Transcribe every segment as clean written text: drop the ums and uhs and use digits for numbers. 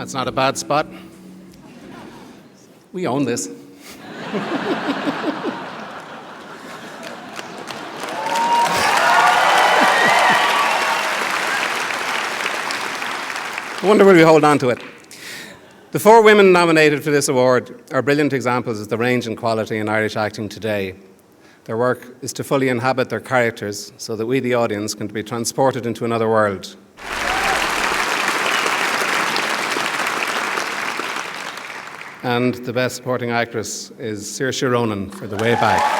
That's not a bad spot. We own this. I wonder will we hold on to it. The 4 women nominated for this award are brilliant examples of the range and quality in Irish acting today. Their work is to fully inhabit their characters so that we, the audience, can be transported into another world. And the best supporting actress is Saoirse Ronan for The Way Back.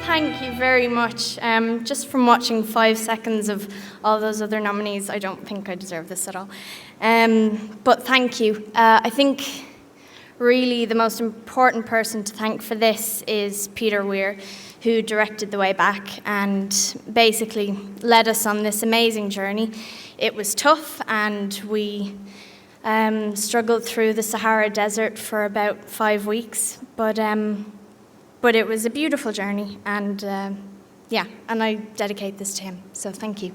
Thank you very much. Just from watching 5 seconds of all those other nominees, I don't think I deserve this at all. But thank you. I think really the most important person to thank for this is Peter Weir, who directed The Way Back and basically led us on this amazing journey. It was tough, and we struggled through the Sahara Desert for about 5 weeks, but it was a beautiful journey, and and I dedicate this to him, so thank you.